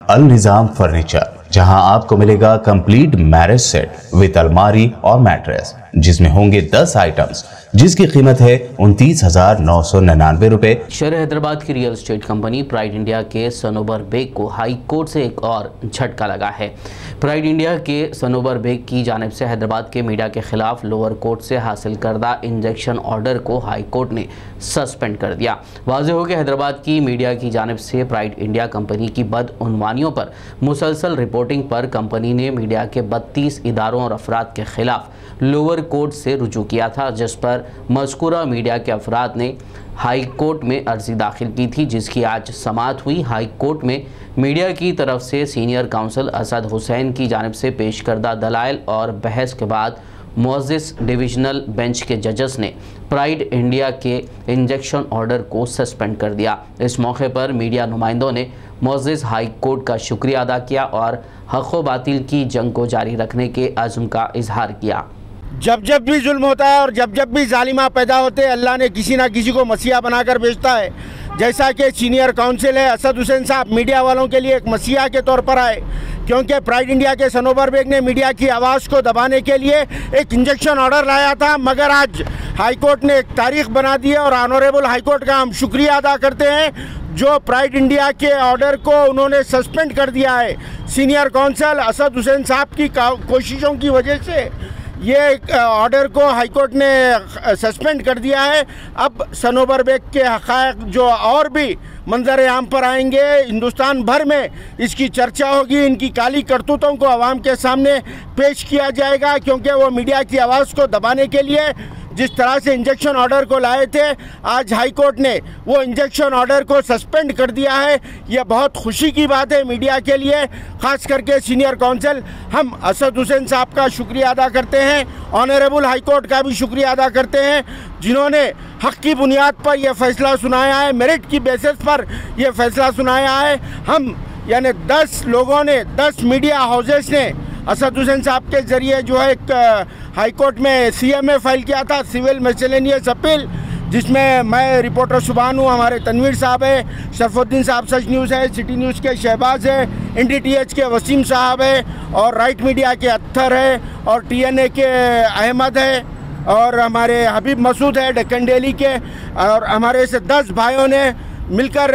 अल Nizam furniture, जहां आपको मिलेगा कंप्लीट मैरिज सेट विद अलमारी और मैट्रेस, जिसमें होंगे 10 आइटम्स, जिसकी कीमत है 29,999 रुपए। शहर हैदराबाद की real estate company pride India के सनोबर बेग को हाई कोर्ट से एक और झटका लगा है। प्राइड इंडिया के सनोबर बेग की जानिब से हैदराबाद के मीडिया के खिलाफ लोअर कोर्ट से हासिल करदा इंजेक्शन ऑर्डर को हाई कोर्ट ने सस्पेंड कर दिया। वाज़ेह हो कि हैदराबाद की मीडिया की जानिब से प्राइड इंडिया कंपनी की बदउनवानियों पर मुसलसल रिपोर्टिंग पर कंपनी ने मीडिया के 32 इदारों और अफराद के खिलाफ लोअर कोर्ट से रुजू किया था, जिस पर मज़कूरा मीडिया के अफराद ने हाई कोर्ट में अर्जी दाखिल की थी, जिसकी आज समाअत हुई। हाई कोर्ट में मीडिया की तरफ से सीनियर काउंसिल असद हुसैन की जानिब से पेश करदा दलाइल और बहस के बाद मुअज़्ज़िज़ डिविजनल बेंच के जजेस ने प्राइड इंडिया के इंजेक्शन ऑर्डर को सस्पेंड कर दिया। इस मौके पर मीडिया नुमाइंदों ने मुअज़्ज़िज़ हाई कोर्ट का शुक्रिया अदा किया और हक़ व बातिल की जंग को जारी रखने के अज़्म का इजहार किया। जब जब भी जुल्म होता है और जब जब भी जालिमा पैदा होते हैं, अल्लाह ने किसी ना किसी को मसीहा बनाकर भेजता है। जैसा कि सीनियर काउंसिल है असद हुसैन साहब मीडिया वालों के लिए एक मसीहा के तौर पर आए, क्योंकि प्राइड इंडिया के सनोबर बेग ने मीडिया की आवाज़ को दबाने के लिए एक इंजेक्शन ऑर्डर लाया था, मगर आज हाई कोर्ट ने एक तारीख बना दी है और ऑनरेबल हाई कोर्ट का हम शुक्रिया अदा करते हैं जो प्राइड इंडिया के ऑर्डर को उन्होंने सस्पेंड कर दिया है। सीनियर काउंसिल असद हुसैन साहब की कोशिशों की वजह से ये ऑर्डर को हाई कोर्ट ने सस्पेंड कर दिया है। अब सनोबर बेग के हक़ाइक़ जो और भी मंजर आम पर आएंगे, हिंदुस्तान भर में इसकी चर्चा होगी, इनकी काली करतूतों को आवाम के सामने पेश किया जाएगा, क्योंकि वो मीडिया की आवाज़ को दबाने के लिए जिस तरह से इंजेक्शन ऑर्डर को लाए थे, आज हाई कोर्ट ने वो इंजेक्शन ऑर्डर को सस्पेंड कर दिया है। यह बहुत खुशी की बात है मीडिया के लिए, ख़ास करके सीनियर काउंसिल हम असद हुसैन साहब का शुक्रिया अदा करते हैं, ऑनरेबल हाई कोर्ट का भी शुक्रिया अदा करते हैं, जिन्होंने हक़ की बुनियाद पर यह फ़ैसला सुनाया है, मेरिट की बेसिस पर यह फ़ैसला सुनाया है। हम यानी 10 लोगों ने, 10 मीडिया हाउसेस ने असद हुसैन साहब के ज़रिए जो है एक हाई कोर्ट में CMA फाइल किया था, सिविल मिसलेनियस अपील, जिसमें मैं रिपोर्टर सुभान हूँ, हमारे तनवीर साहब है, शरफुद्दीन साहब सच न्यूज़ है, सिटी न्यूज़ के शहबाज है, NDTH के वसीम साहब है, और राइट मीडिया के अत्तर है, और TNA के अहमद है, और हमारे हबीब मसूद है डेक्कन डेली के, और हमारे से 10 भाइयों ने मिलकर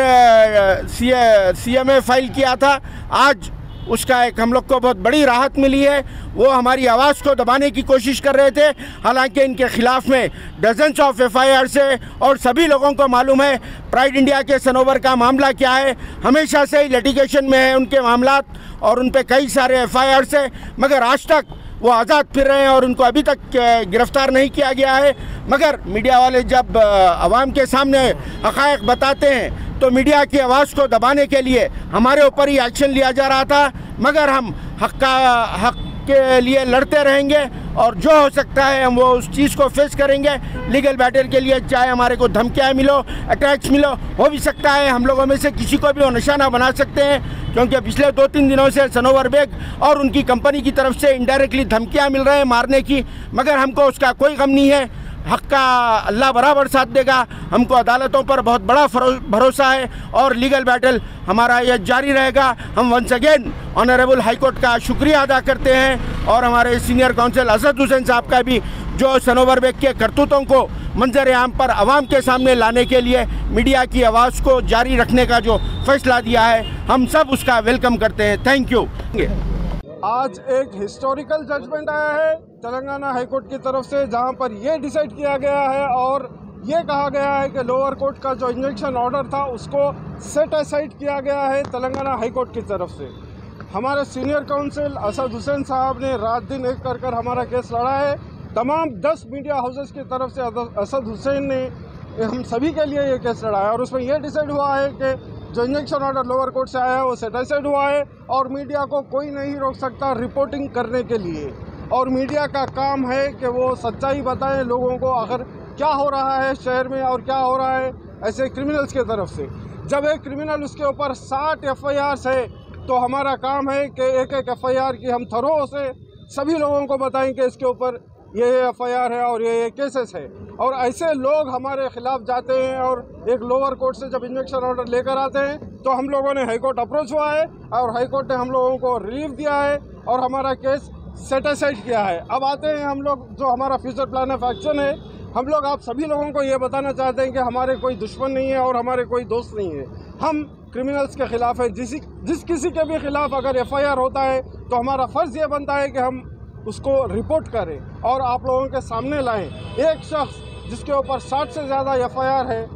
CMA फाइल किया था। आज उसका एक हम लोग को बहुत बड़ी राहत मिली है। वो हमारी आवाज़ को दबाने की कोशिश कर रहे थे, हालांकि इनके ख़िलाफ़ में डजन्स ऑफ FIRs है और सभी लोगों को मालूम है प्राइड इंडिया के सनोवर का मामला क्या है। हमेशा से ही लिटिगेशन में है उनके मामलात और उन पे कई सारे FIRs है, मगर आज तक वो आज़ाद फिर रहे हैं और उनको अभी तक गिरफ़्तार नहीं किया गया है। मगर मीडिया वाले जब आवाम के सामने हक़ाइक़ बताते हैं तो मीडिया की आवाज़ को दबाने के लिए हमारे ऊपर ही एक्शन लिया जा रहा था, मगर हम हक़ के लिए लड़ते रहेंगे और जो हो सकता है हम वो उस चीज़ को फेस करेंगे लीगल बैटल के लिए। चाहे हमारे को धमकियाँ मिलो, अटैक्स मिलो, हो भी सकता है हम लोगों में से किसी को भी वो निशाना बना सकते हैं, क्योंकि पिछले 2-3 दिनों से सनोवर बेग और उनकी कंपनी की तरफ से इनडायरेक्टली धमकियाँ मिल रहे हैं मारने की, मगर हमको उसका कोई गम नहीं है। हक़ का अल्लाह बराबर साथ देगा। हमको अदालतों पर बहुत बड़ा भरोसा है और लीगल बैटल हमारा यह जारी रहेगा। हम once again honourable high court का शुक्रिया अदा करते हैं और हमारे सीनियर काउंसिल असद हुसैन साहब का भी, जो सनोवर बेग के करतूतों को मंजर आम पर आवाम के सामने लाने के लिए मीडिया की आवाज़ को जारी रखने का जो फ़ैसला दिया है, हम सब उसका वेलकम करते हैं। Thank you. आज एक हिस्टोरिकल जजमेंट आया है तेलंगाना हाई कोर्ट की तरफ से, जहां पर यह डिसाइड किया गया है और ये कहा गया है कि लोअर कोर्ट का जो इंजेक्शन ऑर्डर था उसको सेट असाइड किया गया है तेलंगाना हाई कोर्ट की तरफ से। हमारे सीनियर काउंसिल असद हुसैन साहब ने रात दिन एक कर हमारा केस लड़ा है। तमाम 10 मीडिया हाउसेस की तरफ से असद हुसैन ने हम सभी के लिए ये केस लड़ा है और उसमें यह डिसाइड हुआ है कि जो इंजेक्शन ऑर्डर लोअर कोर्ट से आया है वो सेटिस्फाइड हुआ है और मीडिया को कोई नहीं रोक सकता रिपोर्टिंग करने के लिए। और मीडिया का काम है कि वो सच्चाई बताएं लोगों को, आखिर क्या हो रहा है शहर में और क्या हो रहा है ऐसे क्रिमिनल्स की तरफ से। जब एक क्रिमिनल उसके ऊपर 60 FIRs है तो हमारा काम है कि एक FIR की हम थरों से सभी लोगों को बताएं कि इसके ऊपर ये FIR है और ये केसेस है, और ऐसे लोग हमारे खिलाफ जाते हैं और एक लोअर कोर्ट से जब इंजेक्शन ऑर्डर लेकर आते हैं तो हम लोगों ने हाई कोर्ट अप्रोच हुआ है और हाई कोर्ट ने हम लोगों को रिलीफ दिया है और हमारा केस सेटिस्फाइड किया है। अब आते हैं हम लोग, जो हमारा फ्यूचर प्लान ऑफ एक्शन है, हम लोग आप सभी लोगों को ये बताना चाहते हैं कि हमारे कोई दुश्मन नहीं है और हमारे कोई दोस्त नहीं है। हम क्रिमिनल्स के खिलाफ है। जिस किसी के भी खिलाफ अगर FIR होता है तो हमारा फ़र्ज़ ये बनता है कि हम उसको रिपोर्ट करें और आप लोगों के सामने लाएं। एक शख्स जिसके ऊपर 60 से ज़्यादा FIR है,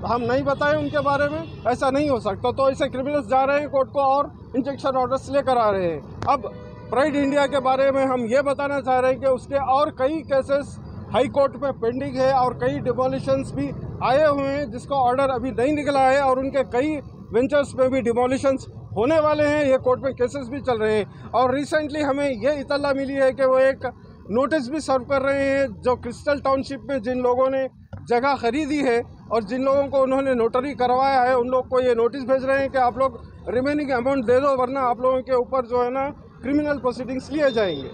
हम नहीं बताएं उनके बारे में, ऐसा नहीं हो सकता। तो ऐसे क्रिमिनल्स जा रहे हैं कोर्ट को और इंजेक्शन ऑर्डर्स लेकर आ रहे हैं। अब प्राइड इंडिया के बारे में हम ये बताना चाह रहे हैं कि उसके और कई केसेस हाई कोर्ट में पेंडिंग है और कई डिमोलिशंस भी आए हुए हैं जिसका ऑर्डर अभी नहीं निकला है, और उनके कई वेंचर्स में भी डिमोलिशंस होने वाले हैं। ये कोर्ट में केसेस भी चल रहे हैं और रिसेंटली हमें ये इतला मिली है कि वो एक नोटिस भी सर्व कर रहे हैं जो क्रिस्टल टाउनशिप में जिन लोगों ने जगह खरीदी है और जिन लोगों को उन्होंने नोटरी करवाया है, उन लोग को ये नोटिस भेज रहे हैं कि आप लोग रिमेनिंग अमाउंट दे दो, वरना आप लोगों के ऊपर जो है ना क्रिमिनल प्रोसीडिंग्स लिए जाएंगे।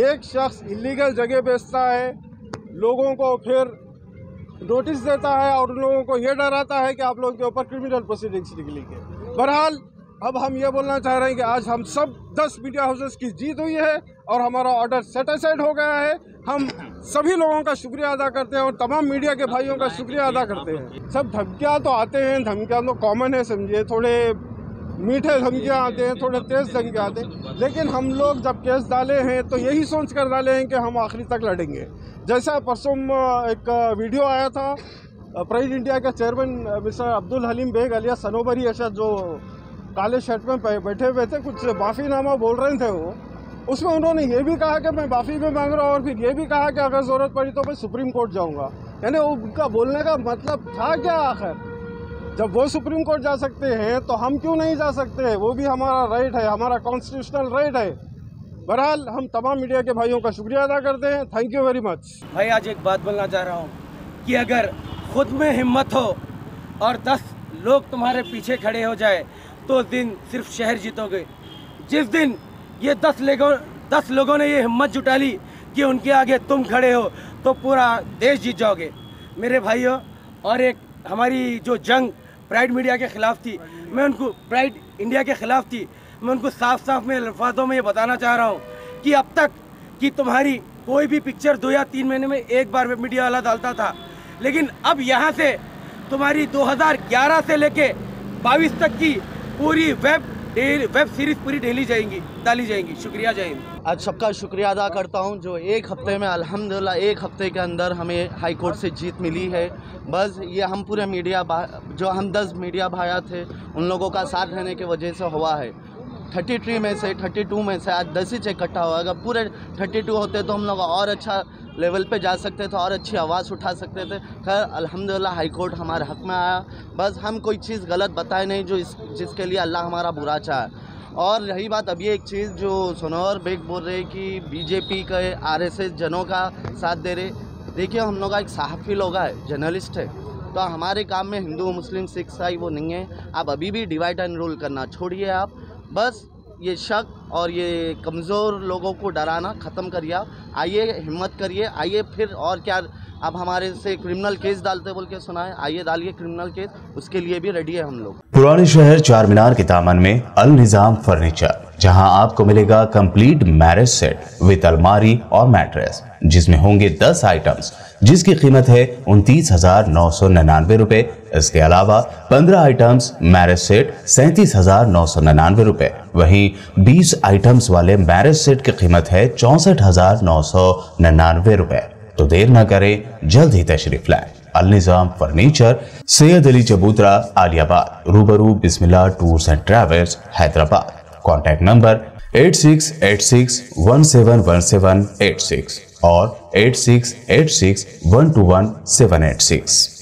एक शख्स इलीगल जगह बेचता है, लोगों को फिर नोटिस देता है और उन लोगों को ये डराता है कि आप लोगों के ऊपर क्रिमिनल प्रोसीडिंग्स निकलेंगे। बहरहाल अब हम ये बोलना चाह रहे हैं कि आज हम सब 10 मीडिया हाउसेस की जीत हुई है और हमारा ऑर्डर सेटिस्फाइड हो गया है। हम सभी लोगों का शुक्रिया अदा करते हैं और तमाम मीडिया के भाइयों का शुक्रिया अदा करते हैं। सब धमकियाँ तो आते हैं, धमकियाँ तो कॉमन है, समझिए, थोड़े मीठे धमकियाँ आते हैं, थोड़े तेज़ धमकियाँ आते हैं, लेकिन हम लोग जब केस डाले हैं तो यही सोच कर डाले हैं कि हम आखिरी तक लड़ेंगे। जैसा परसों एक वीडियो आया था प्राइड इंडिया के चेयरमैन मिस्टर अब्दुल हलीम बेग अलिया सनोबरी अशद, जो काले शर्ट में बैठे हुए थे, कुछ माफ़ीनामा बोल रहे थे वो, उसमें उन्होंने ये भी कहा कि मैं माफ़ी भी मांग रहा हूँ और फिर ये भी कहा कि अगर ज़रूरत पड़ी तो मैं सुप्रीम कोर्ट जाऊँगा। यानी उनका बोलने का मतलब था क्या आखिर? जब वो सुप्रीम कोर्ट जा सकते हैं तो हम क्यों नहीं जा सकते? वो भी हमारा राइट है, हमारा कॉन्स्टिट्यूशनल राइट है। बहरहाल हम तमाम मीडिया के भाइयों का शुक्रिया अदा करते हैं। Thank you very much. भाई आज एक बात बोलना चाह रहा हूँ कि अगर खुद में हिम्मत हो और 10 लोग तुम्हारे पीछे खड़े हो जाए तो उस दिन सिर्फ शहर जीतोगे। जिस दिन ये 10 लोगों ने ये हिम्मत जुटा ली कि उनके आगे तुम खड़े हो तो पूरा देश जीत जाओगे मेरे भाइयों। और एक हमारी जो जंग प्राइड मीडिया के ख़िलाफ़ थी, मैं उनको प्राइड इंडिया के ख़िलाफ़ थी, मैं उनको साफ साफ में अल्फाजों में ये बताना चाह रहा हूँ कि अब तक कि तुम्हारी कोई भी पिक्चर 2 या 3 महीने में एक बार वेब मीडिया वाला डालता था, लेकिन अब यहाँ से तुम्हारी 2011 से लेके 22 तक की पूरी वेब सीरीज़ पूरी डाली जाएंगी। शुक्रिया, जय हिंद। आज सबका शुक्रिया अदा करता हूं जो एक हफ्ते में अल्हम्दुलिल्लाह 1 हफ्ते के अंदर हमें हाई कोर्ट से जीत मिली है। बस ये हम पूरे मीडिया जो हम 10 मीडिया भाइयाँ थे उन लोगों का साथ रहने की वजह से हुआ है। 32 में से आज 10 ही इकट्ठा हुआ। अगर पूरे 32 होते तो हम लोग और अच्छा लेवल पे जा सकते थे और अच्छी आवाज़ उठा सकते थे। खैर अल्हम्दुलिल्लाह हाई कोर्ट हमारे हक़ में आया। बस हम कोई चीज़ गलत बताए नहीं जो जिसके लिए अल्लाह हमारा बुरा चाहे। और रही बात अभी एक चीज़ जो सनोवर बेग बोल रहे कि बीजेपी के RSS जनों का साथ दे रहे, देखिए हम लोग एक सहाफ़ी लोग है, जर्नलिस्ट है, तो हमारे काम में हिंदू मुस्लिम सिख ईसाई वो नहीं है। आप अभी भी डिवाइड एंड रूल करना छोड़िए। आप बस ये शक और ये कमज़ोर लोगों को डराना ख़त्म करिए। आप आइए, हिम्मत करिए, आइए फिर। और क्या आप हमारे से क्रिमिनल केस डालते बोल के सुनाए? आइए डालिए क्रिमिनल केस, उसके लिए भी रेडी है हम लोग। पुराने शहर चार मीनार के दामन में अल निज़ाम फर्नीचर, जहां आपको मिलेगा कंप्लीट मैरिज सेट विद अलमारी और मैट्रेस, जिसमें होंगे 10 आइटम्स जिसकी कीमत है 29,999 रुपए। इसके अलावा 15 आइटम्स मैरिज सेट 37,999 रुपए। वहीं 20 आइटम्स वाले मैरिज सेट की कीमत है 64,999 रुपए। तो देर न करें, जल्द ही तशरीफ लाएं। अल निज़ाम फर्नीचर, सैयद अली चबूतरा, आलियाबाद, रूबरू Bismillah tours and travels, Hyderabad. Contact number 8686171786 और 8686121786।